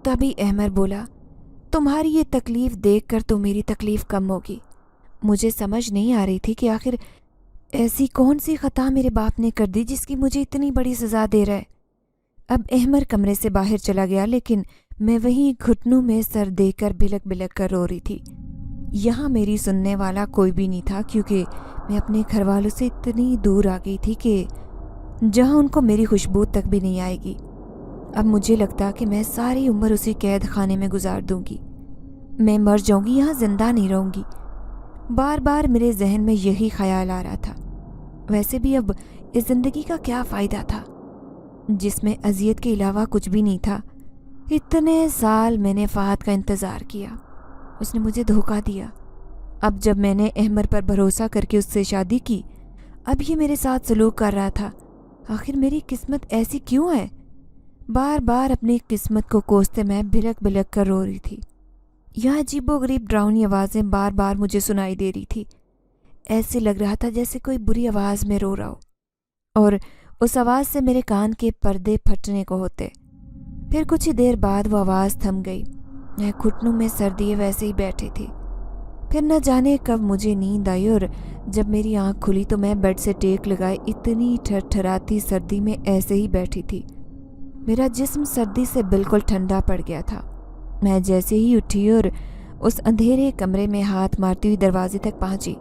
तभी अहमद बोला, तुम्हारी ये तकलीफ़ देखकर तो मेरी तकलीफ़ कम होगी। मुझे समझ नहीं आ रही थी कि आखिर ऐसी कौन सी खता मेरे बाप ने कर दी जिसकी मुझे इतनी बड़ी सज़ा दे रहा है। अब अहमद कमरे से बाहर चला गया, लेकिन मैं वहीं घुटनों में सर देकर बिलक बिलक कर रो रही थी। यहाँ मेरी सुनने वाला कोई भी नहीं था, क्योंकि मैं अपने घर वालों से इतनी दूर आ गई थी कि जहाँ उनको मेरी खुशबू तक भी नहीं आएगी। अब मुझे लगता कि मैं सारी उम्र उसी कैद खाने में गुजार दूंगी। मैं मर जाऊंगी, यहाँ जिंदा नहीं रहूंगी। बार बार मेरे जहन में यही ख्याल आ रहा था। वैसे भी अब इस ज़िंदगी का क्या फ़ायदा था जिसमें अजियत के अलावा कुछ भी नहीं था। इतने साल मैंने फ़हद का इंतज़ार किया, उसने मुझे धोखा दिया। अब जब मैंने अहमद पर भरोसा करके उससे शादी की, अब ये मेरे साथ सलूक कर रहा था। आखिर मेरी किस्मत ऐसी क्यों है? बार बार अपनी किस्मत को कोसते मैं बिलक बिलक कर रो रही थी। यह अजीबोगरीब डरावनी आवाज़ें बार बार मुझे सुनाई दे रही थी। ऐसे लग रहा था जैसे कोई बुरी आवाज़ में रो रहा हो, और उस आवाज़ से मेरे कान के पर्दे फटने को होते। फिर कुछ ही देर बाद वो आवाज़ थम गई। मैं घुटनों में सर दिए वैसे ही बैठी थी। फिर न जाने कब मुझे नींद आई, और जब मेरी आँख खुली तो मैं बेड से टेक लगाए इतनी ठरठराती सर्दी में ऐसे ही बैठी थी। मेरा जिस्म सर्दी से बिल्कुल ठंडा पड़ गया था। मैं जैसे ही उठी और उस अंधेरे कमरे में हाथ मारती हुई दरवाजे तक पहुंची।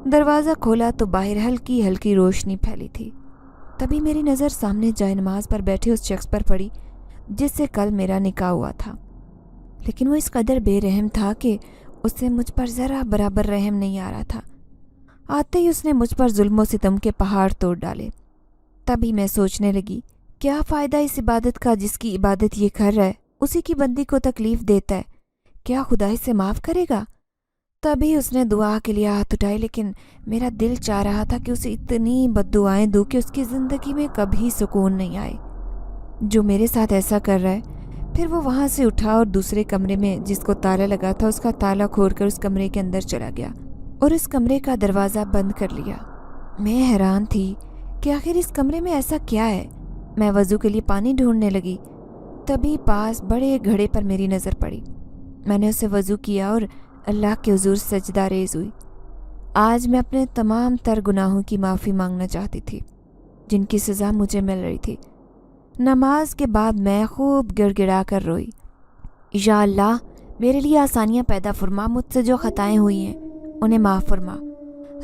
दरवाज़ा खोला तो बाहर हल्की हल्की रोशनी फैली थी। तभी मेरी नज़र सामने जायनमाज पर बैठे उस शख्स पर पड़ी जिससे कल मेरा निकाह हुआ था। लेकिन वो इस कदर बेरहम था कि उससे मुझ पर ज़रा बराबर रहम नहीं आ रहा था। आते ही उसने मुझ पर जुल्म सितम के पहाड़ तोड़ डाले। तभी मैं सोचने लगी, क्या फ़ायदा इस इबादत का जिसकी इबादत ये कर रहा है, उसी की बंदी को तकलीफ़ देता है, क्या खुदा इसे माफ़ करेगा? तभी उसने दुआ के लिए हाथ उठाए, लेकिन मेरा दिल चाह रहा था कि उसे इतनी बद्दुआएं दूं कि उसकी ज़िंदगी में कभी सुकून नहीं आए। जो मेरे साथ ऐसा कर रहा है। फिर वो वहाँ से उठा और दूसरे कमरे में जिसको ताला लगा था उसका ताला खोलकर उस कमरे के अंदर चला गया और इस कमरे का दरवाज़ा बंद कर लिया। मैं हैरान थी कि आखिर इस कमरे में ऐसा क्या है। मैं वज़ू के लिए पानी ढूंढने लगी। तभी पास बड़े घड़े पर मेरी नज़र पड़ी। मैंने उसे वज़ू किया और अल्लाह के हुज़ूर सजदा रेज़ हुई। आज मैं अपने तमाम तर गुनाहों की माफ़ी मांगना चाहती थी जिनकी सज़ा मुझे मिल रही थी। नमाज के बाद मैं खूब गिड़गिड़ा कर रोई, या अल्लाह मेरे लिए आसानियाँ पैदा फरमा, मुझसे जो ख़ताएँ हुई हैं उन्हें माफ़ फरमा।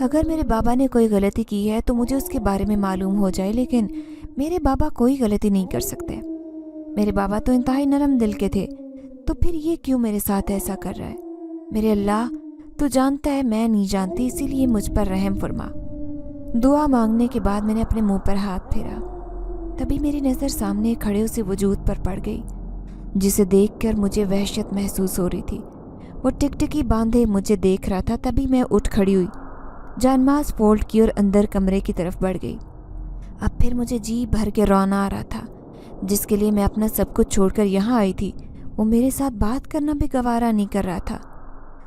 अगर मेरे बाबा ने कोई गलती की है तो मुझे उसके बारे में मालूम हो जाए, लेकिन मेरे बाबा कोई गलती नहीं कर सकते। मेरे बाबा तो इंतहाई नरम दिल के थे, तो फिर ये क्यों मेरे साथ ऐसा कर रहा है? मेरे अल्लाह तू जानता है मैं नहीं जानती, इसीलिए मुझ पर रहम फरमा। दुआ मांगने के बाद मैंने अपने मुंह पर हाथ फेरा। तभी मेरी नज़र सामने खड़े उसी वजूद पर पड़ गई जिसे देखकर मुझे वहशत महसूस हो रही थी। वो टिकटिकी बांधे मुझे देख रहा था। तभी मैं उठ खड़ी हुई, जानमाज़ फोल्ड की और अंदर कमरे की तरफ बढ़ गई। अब फिर मुझे जी भर के रोना आ रहा था। जिसके लिए मैं अपना सब कुछ छोड़कर यहाँ आई थी, वो मेरे साथ बात करना भी गवारा नहीं कर रहा था।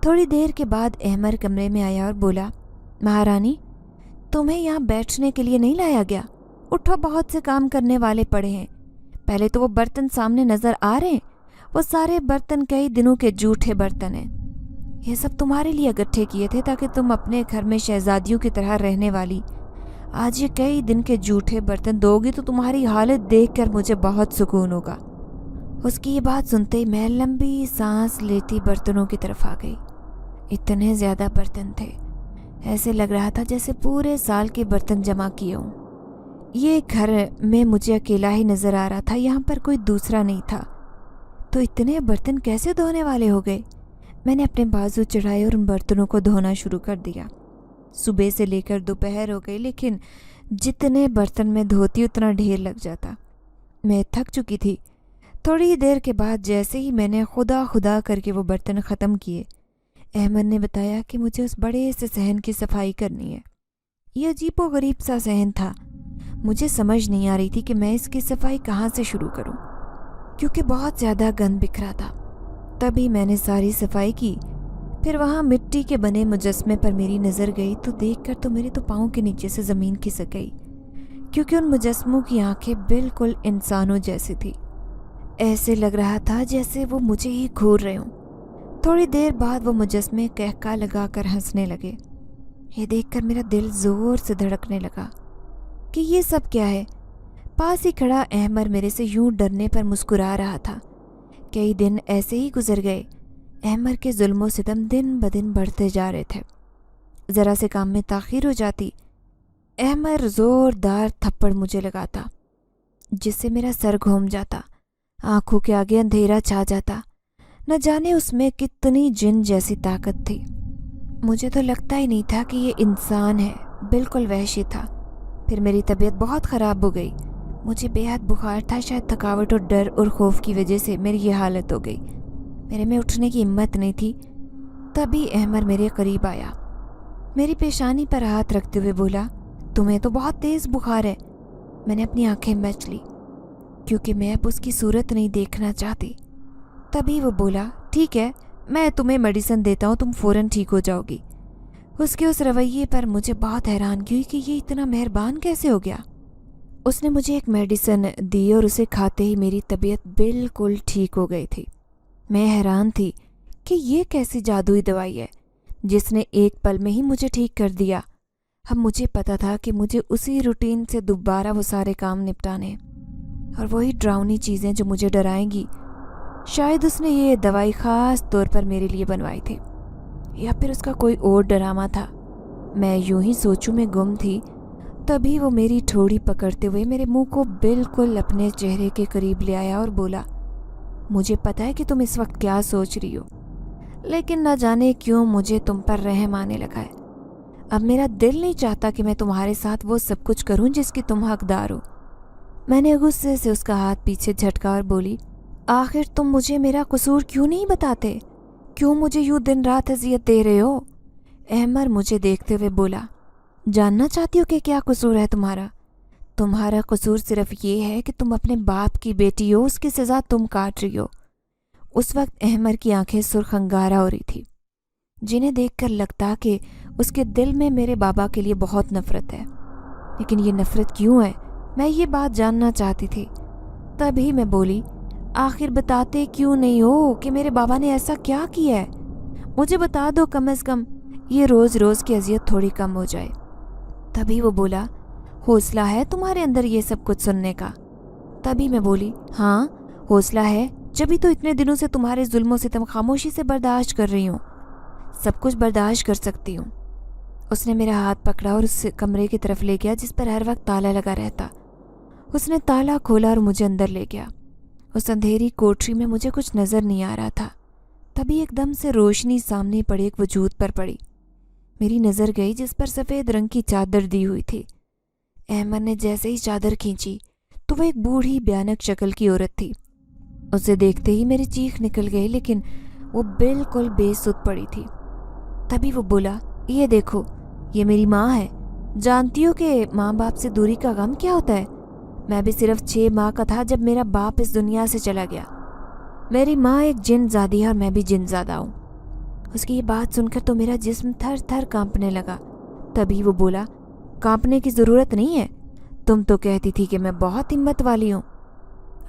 थोड़ी देर के बाद अहमर कमरे में आया और बोला, महारानी तुम्हें यहाँ बैठने के लिए नहीं लाया गया, उठो, बहुत से काम करने वाले पड़े हैं। पहले तो वो बर्तन सामने नज़र आ रहे हैं, वो सारे बर्तन कई दिनों के जूठे बर्तन हैं। ये सब तुम्हारे लिए इकट्ठे किए थे ताकि तुम अपने घर में शहजादियों की तरह रहने वाली आज ये कई दिन के जूठे बर्तन दोगी तो तुम्हारी हालत देखकर मुझे बहुत सुकून होगा। उसकी ये बात सुनते ही मैं लंबी सांस लेती बर्तनों की तरफ आ गई। इतने ज़्यादा बर्तन थे, ऐसे लग रहा था जैसे पूरे साल के बर्तन जमा किए हों। ये घर में मुझे अकेला ही नज़र आ रहा था, यहाँ पर कोई दूसरा नहीं था। तो इतने बर्तन कैसे धोने वाले हो गए? मैंने अपने बाजू चढ़ाए और उन बर्तनों को धोना शुरू कर दिया। सुबह से लेकर दोपहर हो गई, लेकिन जितने बर्तन मैं धोती उतना ढेर लग जाता। मैं थक चुकी थी। थोड़ी देर के बाद जैसे ही मैंने खुदा खुदा करके वो बर्तन ख़त्म किए, अहमद ने बताया कि मुझे उस बड़े से सहन की सफाई करनी है। ये अजीब व गरीब सा सहन था। मुझे समझ नहीं आ रही थी कि मैं इसकी सफाई कहाँ से शुरू करूँ, क्योंकि बहुत ज़्यादा गंद बिखरा था। तभी मैंने सारी सफाई की। फिर वहाँ मिट्टी के बने मुजस्मे पर मेरी नज़र गई तो देखकर तो मेरे तो पाँव के नीचे से ज़मीन खिसक गई, क्योंकि उन मुजस्मों की आंखें बिल्कुल इंसानों जैसी थी। ऐसे लग रहा था जैसे वो मुझे ही घूर रहे हों। थोड़ी देर बाद वो मुजस्मे कहका लगाकर हंसने लगे। ये देखकर मेरा दिल ज़ोर से धड़कने लगा कि ये सब क्या है। पास ही खड़ा अहमर मेरे से यूं डरने पर मुस्कुरा रहा था। कई दिन ऐसे ही गुजर गए। अहमर के जुल्म सितम दिन ब दिन बढ़ते जा रहे थे। ज़रा से काम में ताख़ीर हो जाती, अहमर ज़ोरदार थप्पड़ मुझे लगाता, जिससे मेरा सर घूम जाता, आंखों के आगे अंधेरा छा जाता। न जाने उसमें कितनी जिन जैसी ताकत थी। मुझे तो लगता ही नहीं था कि ये इंसान है, बिल्कुल वहशी था। फिर मेरी तबीयत बहुत ख़राब हो गई। मुझे बेहद बुखार था, शायद थकावट और डर और खौफ की वजह से मेरी ये हालत हो गई। मेरे में उठने की हिम्मत नहीं थी। तभी अहमर मेरे करीब आया, मेरी पेशानी पर हाथ रखते हुए बोला, तुम्हें तो बहुत तेज़ बुखार है। मैंने अपनी आंखें मच ली, क्योंकि मैं अब उसकी सूरत नहीं देखना चाहती। तभी वो बोला, ठीक है, मैं तुम्हें मेडिसिन देता हूँ, तुम फ़ौरन ठीक हो जाओगी। उसके उस रवैये पर मुझे बहुत हैरानगी हुई कि ये इतना मेहरबान कैसे हो गया। उसने मुझे एक मेडिसिन दी और उसे खाते ही मेरी तबीयत बिल्कुल ठीक हो गई थी। मैं हैरान थी कि ये कैसी जादुई दवाई है जिसने एक पल में ही मुझे ठीक कर दिया। अब मुझे पता था कि मुझे उसी रूटीन से दोबारा वो सारे काम निपटाने, और वही डरावनी चीज़ें जो मुझे डराएंगी शायद उसने ये दवाई ख़ास तौर पर मेरे लिए बनवाई थी, या फिर उसका कोई और ड्रामा था। मैं यूं ही सोचूं में गुम थी, तभी वो मेरी ठोड़ी पकड़ते हुए मेरे मुंह को बिल्कुल अपने चेहरे के करीब ले आया और बोला, मुझे पता है कि तुम इस वक्त क्या सोच रही हो, लेकिन न जाने क्यों मुझे तुम पर रहम आने लगा है। अब मेरा दिल नहीं चाहता कि मैं तुम्हारे साथ वो सब कुछ करूं जिसकी तुम हकदार हो। मैंने गुस्से से उसका हाथ पीछे झटका और बोली, आखिर तुम मुझे मेरा कसूर क्यों नहीं बताते? क्यों मुझे यूं दिन रात अजियत दे रहे हो? अहमर मुझे देखते हुए बोला, जानना चाहती हो कि क्या कसूर है तुम्हारा? तुम्हारा कसूर सिर्फ ये है कि तुम अपने बाप की बेटी हो, उसकी सज़ा तुम काट रही हो। उस वक्त अहमर की आंखें सुर्ख अंगारा हो रही थी, जिन्हें देखकर लगता कि उसके दिल में मेरे बाबा के लिए बहुत नफ़रत है। लेकिन ये नफ़रत क्यों है, मैं ये बात जानना चाहती थी। तभी मैं बोली, आखिर बताते क्यों नहीं हो कि मेरे बाबा ने ऐसा क्या किया है? मुझे बता दो, कम से कम ये रोज़ रोज़ की अजियत थोड़ी कम हो जाए। तभी वो बोला, हौसला है तुम्हारे अंदर ये सब कुछ सुनने का? तभी मैं बोली, हाँ हौसला है, जभी तो इतने दिनों से तुम्हारे जुल्मों से तुम खामोशी से बर्दाश्त कर रही हूँ। सब कुछ बर्दाश्त कर सकती हूँ। उसने मेरा हाथ पकड़ा और उस कमरे की तरफ ले गया जिस पर हर वक्त ताला लगा रहता। उसने ताला खोला और मुझे अंदर ले गया। उस अंधेरी कोठरी में मुझे कुछ नज़र नहीं आ रहा था। तभी एकदम से रोशनी सामने पड़े एक वजूद पर पड़ी। मेरी नज़र गई जिस पर सफ़ेद रंग की चादर दी हुई थी। अहमद ने जैसे ही चादर खींची तो वह एक बूढ़ी भयानक शक्ल की औरत थी। उसे देखते ही मेरी चीख निकल गई, लेकिन वो बिल्कुल बेसुध पड़ी थी। तभी वो बोला, ये देखो, ये मेरी माँ है। जानती हो कि माँ बाप से दूरी का गम क्या होता है? मैं भी सिर्फ 6 माह का था जब मेरा बाप इस दुनिया से चला गया। मेरी माँ एक जिनज़ादी है और मैं भी जिनज़ादा हूँ। उसकी ये बात सुनकर तो मेरा जिस्म थर थर कांपने लगा। तभी वो बोला, कांपने की ज़रूरत नहीं है, तुम तो कहती थी कि मैं बहुत हिम्मत वाली हूँ।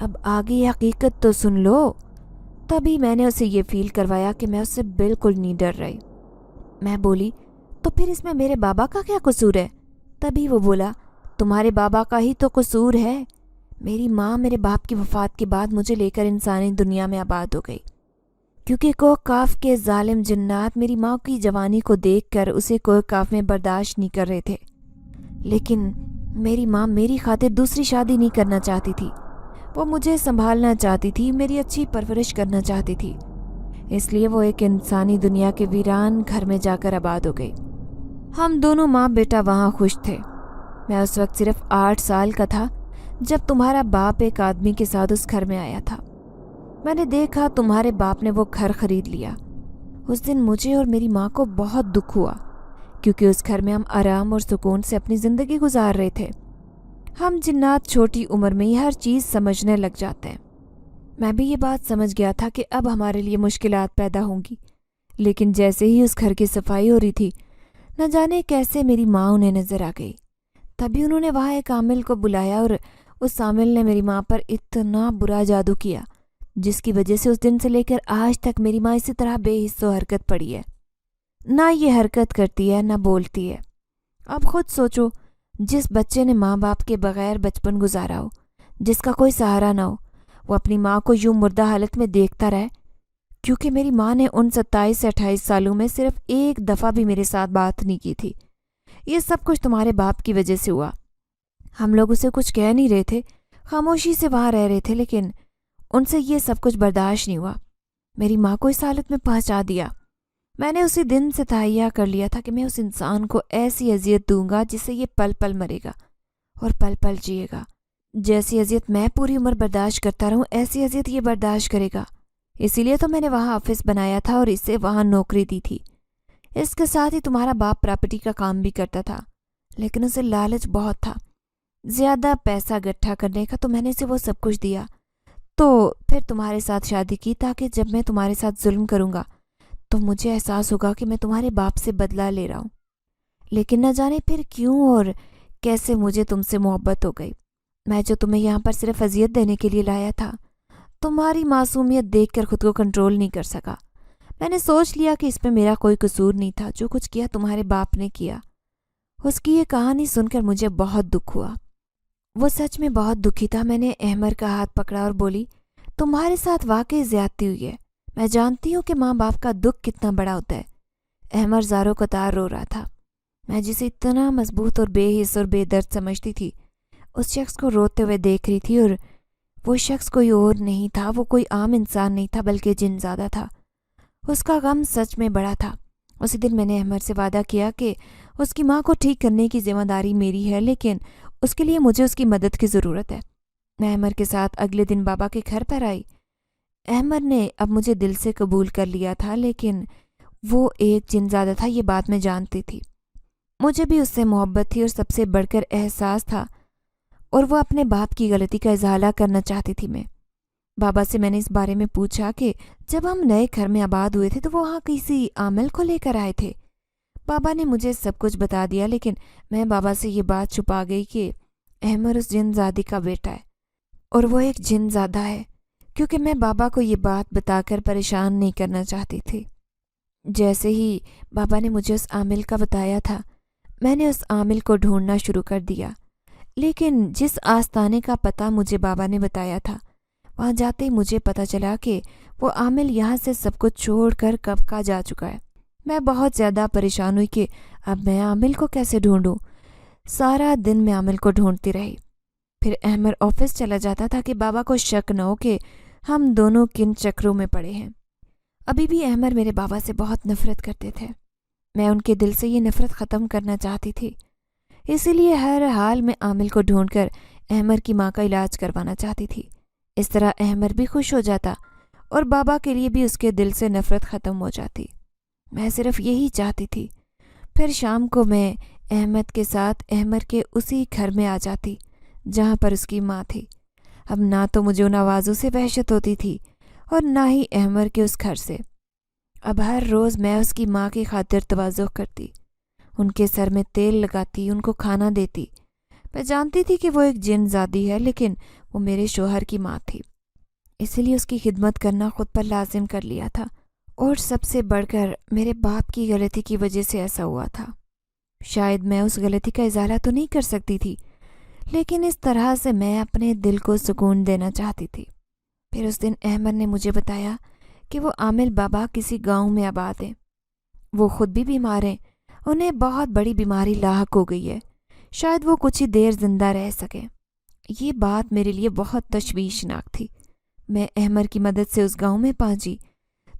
अब आगे हकीकत तो सुन लो। तभी मैंने उसे ये फील करवाया कि मैं उससे बिल्कुल नहीं डर रही। मैं बोली, तो फिर इसमें मेरे बाबा का क्या कसूर है? तभी वो बोला, तुम्हारे बाबा का ही तो कसूर है। मेरी माँ मेरे बाप की वफ़ात के बाद मुझे लेकर इंसानी दुनिया में आबाद हो गई, क्योंकि कोहकाफ के जालिम जिन्नात मेरी माँ की जवानी को देखकर उसे कोहकाफ में बर्दाश्त नहीं कर रहे थे। लेकिन मेरी माँ मेरी खातिर दूसरी शादी नहीं करना चाहती थी। वो मुझे संभालना चाहती थी, मेरी अच्छी परवरिश करना चाहती थी। इसलिए वो एक इंसानी दुनिया के वीरान घर में जाकर आबाद हो गई। हम दोनों माँ बेटा वहाँ खुश थे। मैं उस वक्त सिर्फ 8 साल का था जब तुम्हारा बाप एक आदमी के साथ उस घर में आया था। मैंने देखा तुम्हारे बाप ने वो घर खरीद लिया। उस दिन मुझे और मेरी माँ को बहुत दुख हुआ, क्योंकि उस घर में हम आराम और सुकून से अपनी ज़िंदगी गुजार रहे थे। हम जिन्नात छोटी उम्र में ही हर चीज़ समझने लग जाते हैं। मैं भी ये बात समझ गया था कि अब हमारे लिए मुश्किलात पैदा होंगी। लेकिन जैसे ही उस घर की सफाई हो रही थी, न जाने कैसे मेरी माँ उन्हें नज़र आ गई। तभी उन्होंने वहाँ एक आमिल को बुलाया और उस आमिल ने मेरी माँ पर इतना बुरा जादू किया, जिसकी वजह से उस दिन से लेकर आज तक मेरी माँ इसी तरह बेहिस्सो हरकत पड़ी है। ना ये हरकत करती है, ना बोलती है। अब खुद सोचो, जिस बच्चे ने माँ बाप के बगैर बचपन गुजारा हो, जिसका कोई सहारा ना हो, वो अपनी माँ को यूं मुर्दा हालत में देखता रहे। क्योंकि मेरी माँ ने उन 27 से 28 सालों में सिर्फ एक दफ़ा भी मेरे साथ बात नहीं की थी। ये सब कुछ तुम्हारे बाप की वजह से हुआ। हम लोग उसे कुछ कह नहीं रहे थे, खामोशी से वहाँ रह रहे थे, लेकिन उनसे ये सब कुछ बर्दाश्त नहीं हुआ। मेरी माँ को इस हालत में पहुँचा दिया। मैंने उसी दिन से तहैया कर लिया था कि मैं उस इंसान को ऐसी अजियत दूंगा जिससे ये पल पल मरेगा और पल पल जिएगा। जैसी अजियत मैं पूरी उम्र बर्दाश्त करता रहूं, ऐसी अजियत ये बर्दाश्त करेगा। इसीलिए तो मैंने वहाँ ऑफिस बनाया था और इसे वहाँ नौकरी दी थी। इसके साथ ही तुम्हारा बाप प्रॉपर्टी का काम भी करता था, लेकिन उसे लालच बहुत था ज़्यादा पैसा इकट्ठा करने का, तो मैंने इसे वो सब कुछ दिया। तो फिर तुम्हारे साथ शादी की, ताकि जब मैं तुम्हारे साथ जुल्म करूँगा तो मुझे एहसास होगा कि मैं तुम्हारे बाप से बदला ले रहा हूँ। लेकिन न जाने फिर क्यों और कैसे मुझे तुमसे मोहब्बत हो गई। मैं जो तुम्हें यहाँ पर सिर्फ अजियत देने के लिए लाया था, तुम्हारी मासूमियत देखकर खुद को कंट्रोल नहीं कर सका। मैंने सोच लिया कि इसमें मेरा कोई कसूर नहीं था। जो कुछ किया तुम्हारे बाप ने किया। उसकी ये कहानी सुनकर मुझे बहुत दुख हुआ। वो सच में बहुत दुखी था। मैंने अहमर का हाथ पकड़ा और बोली, تمہارے ساتھ واقعی زیادتی ہوئی ہے۔ میں جانتی ہوں کہ ماں باپ کا دکھ کتنا بڑا ہوتا ہے۔ احمر زاروں قطار رو رہا تھا۔ میں جسے اتنا مضبوط اور بے حس اور بے درد سمجھتی تھی، اس شخص کو روتے ہوئے دیکھ رہی تھی، اور وہ شخص کوئی اور نہیں تھا، وہ کوئی عام انسان نہیں تھا بلکہ جن زادہ تھا۔ اس کا غم سچ میں بڑا تھا۔ اسی دن میں نے احمر سے وعدہ کیا کہ اس کی ماں کو ٹھیک کرنے کی ذمہ داری میری ہے، لیکن اس کے لیے مجھے اس کی مدد کی ضرورت ہے۔ میں احمر کے ساتھ اگلے دن بابا کے گھر پر آئی۔ احمر نے اب مجھے دل سے قبول کر لیا تھا، لیکن وہ ایک جن زادہ تھا، یہ بات میں جانتی تھی۔ مجھے بھی اس سے محبت تھی اور سب سے بڑھ کر احساس تھا، اور وہ اپنے باپ کی غلطی کا ازالہ کرنا چاہتی تھی۔ میں بابا سے میں نے اس بارے میں پوچھا کہ جب ہم نئے گھر میں آباد ہوئے تھے تو وہاں کسی عامل کو لے کر آئے تھے۔ بابا نے مجھے سب کچھ بتا دیا، لیکن میں بابا سے یہ بات چھپا گئی کہ احمر اس جن زادی کا بیٹا ہے، اور وہ ایک جن زادہ ہے، کیونکہ میں بابا کو یہ بات بتا کر پریشان نہیں کرنا چاہتی تھی۔ جیسے ہی بابا نے مجھے اس عامل کا بتایا تھا، میں نے اس عامل کو ڈھونڈنا شروع کر دیا، لیکن جس آستانے کا پتہ مجھے بابا نے بتایا تھا، وہاں جاتے ہی مجھے پتہ چلا کہ وہ عامل یہاں سے سب کچھ چھوڑ کر کب کا جا چکا ہے۔ میں بہت زیادہ پریشان ہوئی کہ اب میں عامل کو کیسے ڈھونڈوں۔ سارا دن میں عامل کو ڈھونڈتی رہی۔ پھر احمر آفس چلا جاتا تھا کہ بابا کو شک نہ ہو کہ ہم دونوں کن چکروں میں پڑے ہیں۔ ابھی بھی احمر میرے بابا سے بہت نفرت کرتے تھے۔ میں ان کے دل سے یہ نفرت ختم کرنا چاہتی تھی، اسی لیے ہر حال میں عامل کو ڈھونڈ کر احمر کی ماں کا علاج کروانا چاہتی تھی۔ اس طرح احمر بھی خوش ہو جاتا اور بابا کے لیے بھی اس کے دل سے نفرت ختم ہو جاتی۔ میں صرف یہی چاہتی تھی۔ پھر شام کو میں احمد کے ساتھ احمر کے اسی گھر میں آ جاتی جہاں پر اس کی ماں تھی۔ اب نہ تو مجھے ان آوازوں سے وحشت ہوتی تھی اور نہ ہی احمر کے اس گھر سے۔ اب ہر روز میں اس کی ماں کی خاطر تواضع کرتی، ان کے سر میں تیل لگاتی، ان کو کھانا دیتی۔ میں جانتی تھی کہ وہ ایک جن زادی ہے، لیکن وہ میرے شوہر کی ماں تھی، اسی لیے اس کی خدمت کرنا خود پر لازم کر لیا تھا۔ اور سب سے بڑھ کر میرے باپ کی غلطی کی وجہ سے ایسا ہوا تھا۔ شاید میں اس غلطی کا ازالہ تو نہیں کر سکتی تھی، لیکن اس طرح سے میں اپنے دل کو سکون دینا چاہتی تھی۔ پھر اس دن احمد نے مجھے بتایا کہ وہ عامل بابا کسی گاؤں میں آباد ہیں۔ وہ خود بھی بیمار ہیں، انہیں بہت بڑی بیماری لاحق ہو گئی ہے، شاید وہ کچھ ہی دیر زندہ رہ سکیں۔ یہ بات میرے لیے بہت تشویشناک تھی۔ میں احمد کی مدد سے اس گاؤں میں پہنچی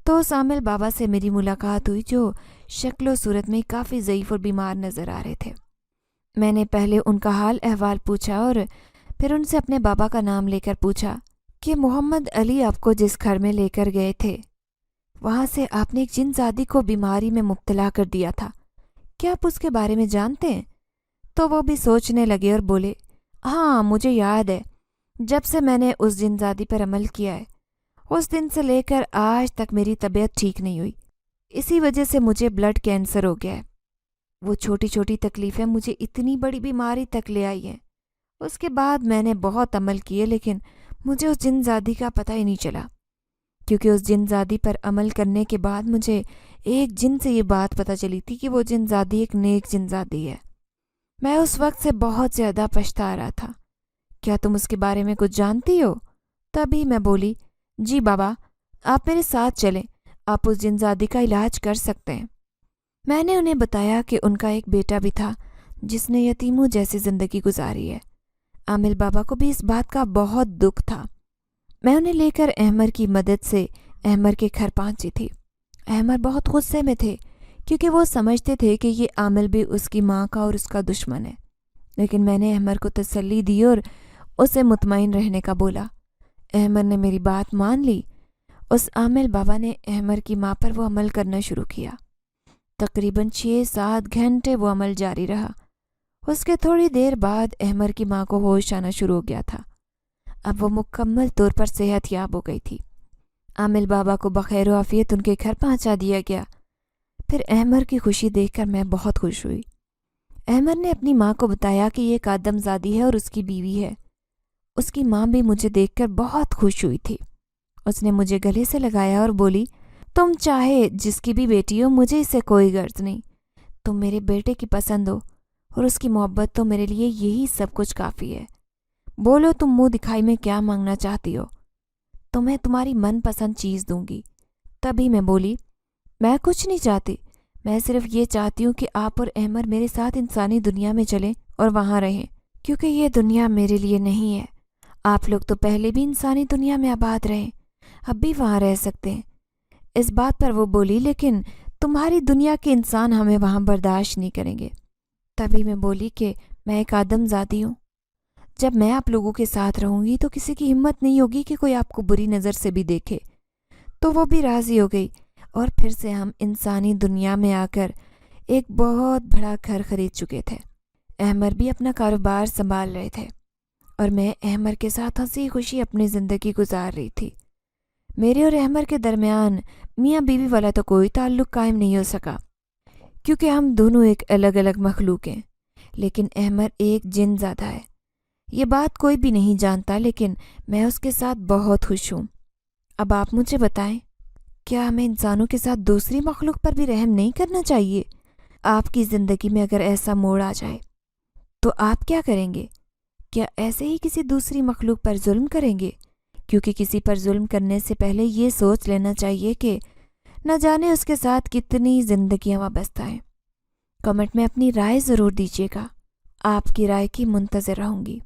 تو اس عامل بابا سے میری ملاقات ہوئی، جو شکل و صورت میں کافی ضعیف اور بیمار نظر آ رہے تھے۔ میں نے پہلے ان کا حال احوال پوچھا اور پھر ان سے اپنے بابا کا نام لے کر پوچھا کہ محمد علی آپ کو جس گھر میں لے کر گئے تھے، وہاں سے آپ نے ایک جن زادی کو بیماری میں مبتلا کر دیا تھا، کیا آپ اس کے بارے میں جانتے ہیں؟ تو وہ بھی سوچنے لگے اور بولے، ہاں مجھے یاد ہے، جب سے میں نے اس جن زادی پر عمل کیا ہے، اس دن سے لے کر آج تک میری طبیعت ٹھیک نہیں ہوئی، اسی وجہ سے مجھے بلڈ کینسر ہو گیا ہے۔ وہ چھوٹی چھوٹی تکلیفیں مجھے اتنی بڑی بیماری تک لے آئی ہیں۔ اس کے بعد میں نے بہت عمل کیے، لیکن مجھے اس جن زادی کا پتہ ہی نہیں چلا، کیونکہ اس جن زادی پر عمل کرنے کے بعد مجھے ایک جن سے یہ بات پتہ چلی تھی کہ وہ جن زادی ایک نیک جن زادی ہے۔ میں اس وقت سے بہت زیادہ پچھتا رہا تھا۔ کیا تم اس کے بارے میں کچھ جانتی ہو؟ تبھی میں بولی، جی بابا، آپ میرے ساتھ چلیں، آپ اس جن زادی کا علاج کر سکتے ہیں۔ میں نے انہیں بتایا کہ ان کا ایک بیٹا بھی تھا جس نے یتیموں جیسی زندگی گزاری ہے۔ عامل بابا کو بھی اس بات کا بہت دکھ تھا۔ میں انہیں لے کر احمر کی مدد سے احمر کے گھر پہنچی تھی۔ احمر بہت غصے میں تھے کیونکہ وہ سمجھتے تھے کہ یہ عامل بھی اس کی ماں کا اور اس کا دشمن ہے، لیکن میں نے احمر کو تسلی دی اور اسے مطمئن رہنے کا بولا۔ احمر نے میری بات مان لی۔ اس عامل بابا نے احمر کی ماں پر وہ عمل کرنا شروع کیا۔ تقریباً 6-7 گھنٹے وہ عمل جاری رہا۔ اس کے تھوڑی دیر بعد احمر کی ماں کو ہوش آنا شروع ہو گیا تھا۔ اب وہ مکمل طور پر صحت یاب ہو گئی تھی۔ عامل بابا کو بخیر و عافیت ان کے گھر پہنچا دیا گیا۔ پھر احمر کی خوشی دیکھ کر میں بہت خوش ہوئی۔ احمر نے اپنی ماں کو بتایا کہ یہ ایک آدم زادی ہے اور اس کی بیوی ہے۔ اس کی ماں بھی مجھے دیکھ کر بہت خوش ہوئی تھی۔ اس نے مجھے گلے سے لگایا اور بولی، تم چاہے جس کی بھی بیٹی ہو، مجھے اس سے کوئی غرض نہیں، تم میرے بیٹے کی پسند ہو اور اس کی محبت تو میرے لیے یہی سب کچھ کافی ہے۔ بولو تم منہ دکھائی میں کیا مانگنا چاہتی ہو؟ تمہیں تمہاری من پسند چیز دوں گی۔ تبھی میں بولی، میں کچھ نہیں چاہتی، میں صرف یہ چاہتی ہوں کہ آپ اور احمد میرے ساتھ انسانی دنیا میں چلیں اور وہاں رہیں، کیونکہ یہ دنیا میرے لیے نہیں ہے۔ آپ لوگ تو پہلے بھی انسانی دنیا میں آباد رہے، اب بھی وہاں رہ سکتے ہیں۔ اس بات پر وہ بولی، لیکن تمہاری دنیا کے انسان ہمیں وہاں برداشت نہیں کریں گے۔ تبھی میں بولی کہ میں ایک آدم زادی ہوں، جب میں آپ لوگوں کے ساتھ رہوں گی تو کسی کی ہمت نہیں ہوگی کہ کوئی آپ کو بری نظر سے بھی دیکھے۔ تو وہ بھی راضی ہو گئی اور پھر سے ہم انسانی دنیا میں آ کر ایک بہت بڑا گھر خرید چکے تھے۔ احمد بھی اپنا کاروبار سنبھال رہے تھے اور میں احمد کے ساتھ ہنسی خوشی اپنی زندگی گزار رہی تھی۔ میرے اور احمد کے درمیان میاں بیوی والا تو کوئی تعلق قائم نہیں ہو سکا، کیونکہ ہم دونوں ایک الگ الگ مخلوق ہیں، لیکن احمد ایک جن زادہ ہے۔ یہ بات کوئی بھی نہیں جانتا، لیکن میں اس کے ساتھ بہت خوش ہوں۔ اب آپ مجھے بتائیں، کیا ہمیں انسانوں کے ساتھ دوسری مخلوق پر بھی رحم نہیں کرنا چاہیے؟ آپ کی زندگی میں اگر ایسا موڑ آ جائے تو آپ کیا کریں گے؟ کیا ایسے ہی کسی دوسری مخلوق پر ظلم کریں گے؟ کیونکہ کسی پر ظلم کرنے سے پہلے یہ سوچ لینا چاہیے کہ نہ جانے اس کے ساتھ کتنی زندگیاں وابستہ ہیں۔ کمنٹ میں اپنی رائے ضرور دیجیے گا، آپ کی رائے کی منتظر رہوں گی۔